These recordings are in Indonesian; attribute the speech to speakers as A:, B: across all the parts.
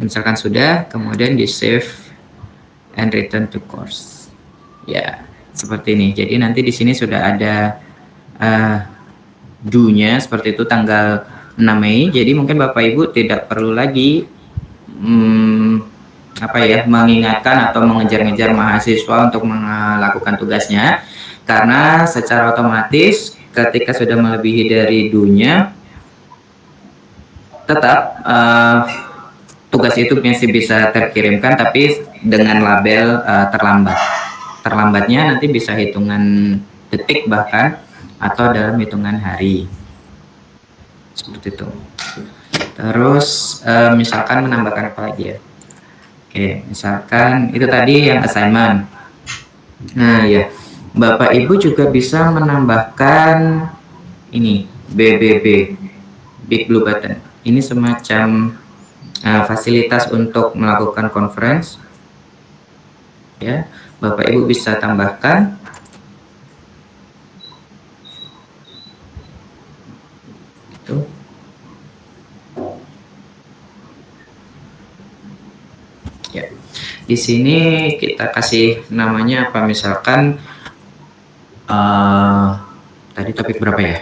A: Misalkan sudah, kemudian di save and return to course. Ya, seperti ini. Jadi nanti di sini sudah ada due-nya seperti itu tanggal 6 Mei. Jadi mungkin Bapak Ibu tidak perlu lagi mengingatkan atau mengejar-ngejar mahasiswa untuk melakukan tugasnya, karena secara otomatis ketika sudah melebihi dari due-nya tetap tugas itu masih bisa terkirimkan, tapi dengan label terlambat. Terlambatnya nanti bisa hitungan detik bahkan, atau dalam hitungan hari. Seperti itu. Terus misalkan menambahkan apa lagi ya? Oke, misalkan itu tadi yang assignment. Nah ya, Bapak Ibu juga bisa menambahkan ini BBB, Big Blue Button. Ini semacam fasilitas untuk melakukan conference. Ya, Bapak Ibu bisa tambahkan. Itu. Ya, di sini kita kasih namanya apa? Misalkan tadi topik berapa ya?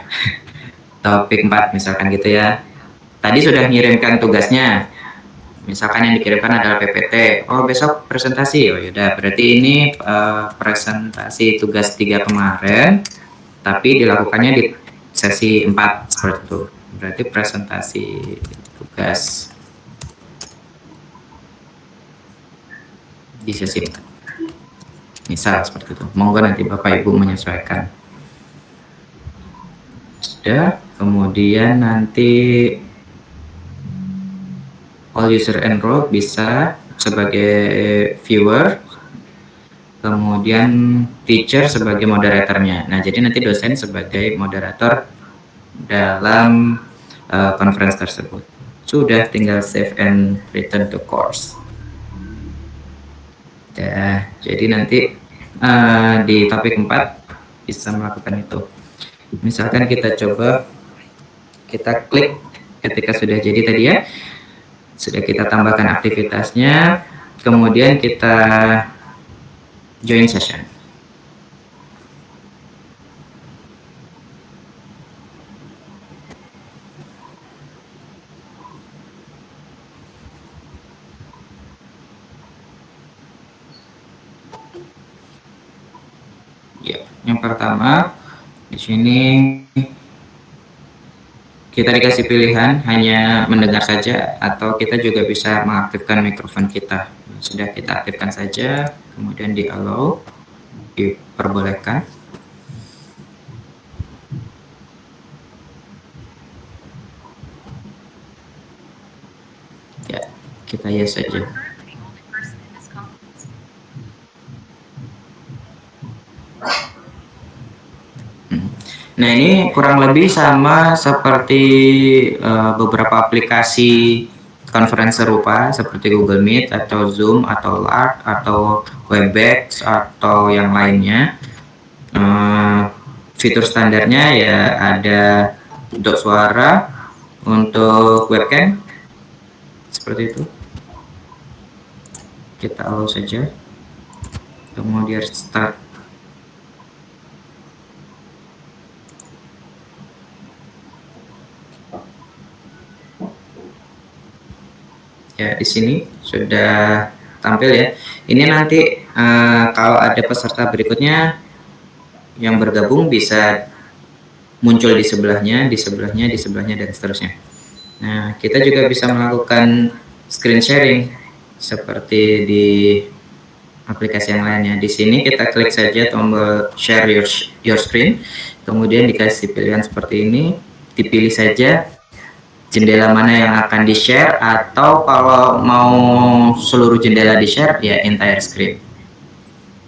A: Topik 4 misalkan gitu ya. Tadi sudah mengirimkan tugasnya. Misalkan yang dikirimkan adalah PPT. Oh, besok presentasi. Oh, yaudah, berarti ini presentasi tugas 3 kemarin, tapi dilakukannya di sesi 4 seperti itu. Berarti presentasi tugas di sesi 4. Misal seperti itu. Monggo nanti Bapak Ibu menyesuaikan. Sudah, kemudian nanti all user enroll bisa sebagai viewer, kemudian teacher sebagai moderatornya. Nah, jadi nanti dosen sebagai moderator dalam conference tersebut. Sudah, tinggal save and return to course. Ya, jadi nanti di topik 4 bisa melakukan itu. Misalkan kita coba, kita klik ketika sudah jadi tadi ya, sudah kita tambahkan aktivitasnya, kemudian kita join session. Ya, yang pertama di sini kita dikasih pilihan hanya mendengar saja, atau kita juga bisa mengaktifkan mikrofon kita. Sudah, kita aktifkan saja, kemudian di allow, diperbolehkan. Ya, kita yes saja. Nah, ini kurang lebih sama seperti beberapa aplikasi conference serupa seperti Google Meet atau Zoom atau Lark atau Webex atau yang lainnya. Fitur standarnya ya ada dot suara untuk webcam seperti itu. Kita allow saja, kemudian start. Ya, di sini sudah tampil ya. Ini nanti kalau ada peserta berikutnya yang bergabung bisa muncul di sebelahnya, di sebelahnya, di sebelahnya, dan seterusnya. Nah, kita juga bisa melakukan screen sharing seperti di aplikasi yang lainnya. Di sini kita klik saja tombol share your screen, kemudian dikasih pilihan seperti ini, dipilih saja jendela mana yang akan di-share, atau kalau mau seluruh jendela di-share ya entire screen.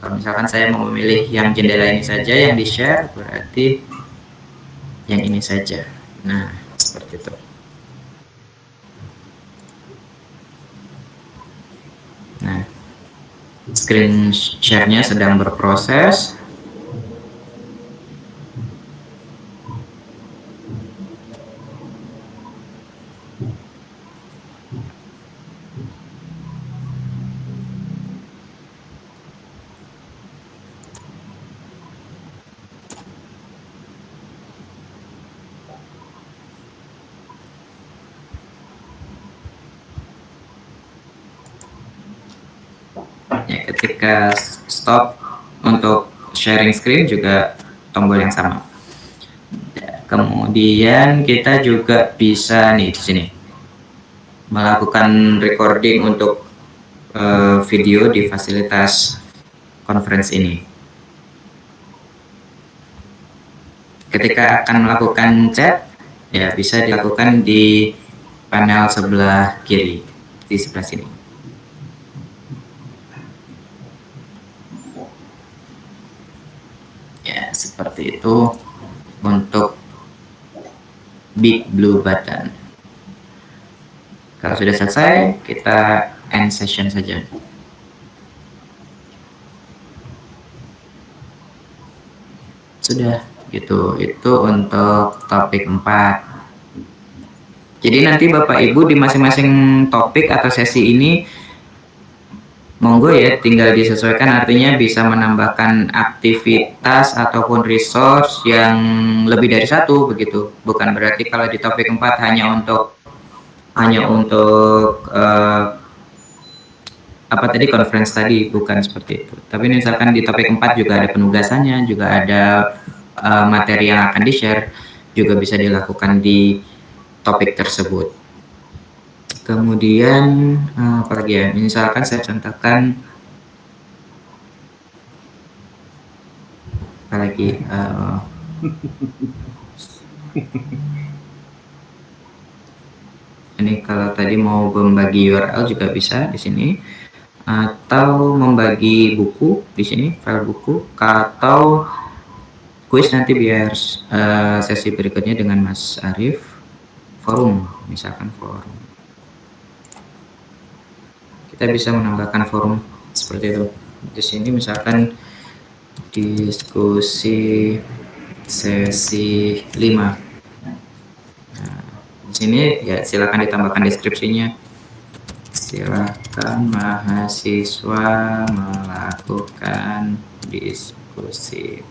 A: Kalau misalkan saya mau memilih yang jendela ini saja yang di-share, berarti yang ini saja. Nah, seperti itu. Nah, screen share-nya sedang berproses. ketika stop untuk sharing screen juga tombol yang sama. Kemudian kita juga bisa nih di sini melakukan recording untuk video di fasilitas conference ini. Ketika akan melakukan chat, ya bisa dilakukan di panel sebelah kiri, di sebelah sini. Ya, seperti itu untuk Big Blue Button. Kalau sudah selesai, kita end session saja. Sudah, gitu. Itu untuk topik 4. Jadi nanti Bapak Ibu di masing-masing topik atau sesi ini monggo ya tinggal disesuaikan, artinya bisa menambahkan aktivitas ataupun resource yang lebih dari satu begitu. Bukan berarti kalau di topik 4 hanya untuk apa tadi conference tadi, bukan seperti itu. Tapi misalkan di topik 4 juga ada penugasannya, juga ada materi yang akan di-share, juga bisa dilakukan di topik tersebut. Kemudian apalagi ya, misalkan saya contohkan apalagi ini kalau tadi mau membagi URL juga bisa di sini, atau membagi buku di sini, file buku, atau kuis nanti biar sesi berikutnya dengan Mas Arief. Forum, misalkan forum, kita bisa menambahkan forum seperti itu. Di sini misalkan diskusi sesi 5. Nah, di sini ya silakan ditambahkan deskripsinya. Silakan mahasiswa melakukan diskusi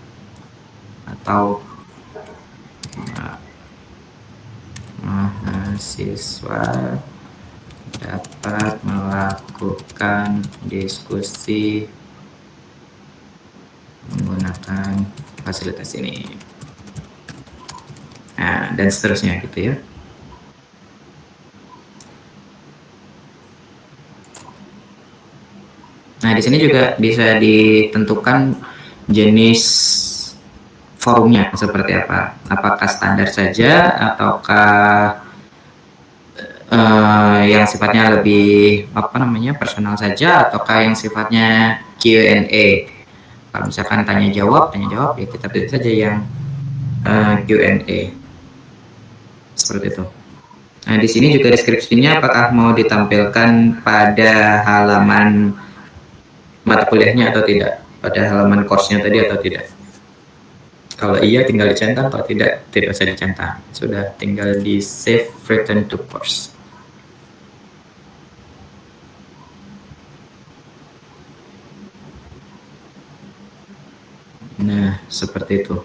A: atau mahasiswa dapat melakukan diskusi menggunakan fasilitas ini. Nah, dan seterusnya gitu ya. Nah, di sini juga bisa ditentukan jenis forumnya seperti apa. Apakah standar saja ataukah yang sifatnya lebih personal saja, ataukah yang sifatnya Q&A. Kalau misalkan tanya jawab ya kita pilih saja yang Q&A seperti itu. Nah, di sini juga deskripsinya apakah mau ditampilkan pada halaman mata kuliahnya atau tidak, pada halaman course-nya tadi atau tidak. Kalau iya tinggal dicentang, kalau tidak usah dicentang. Sudah, tinggal di save return to course. Nah, seperti itu.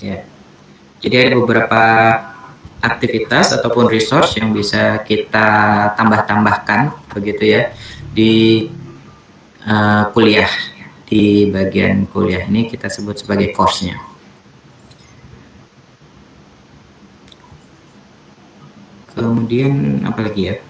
A: Ya. Jadi ada beberapa aktivitas ataupun resource yang bisa kita tambahkan begitu ya di kuliah. Di bagian kuliah ini kita sebut sebagai course-nya. Kemudian apa lagi ya?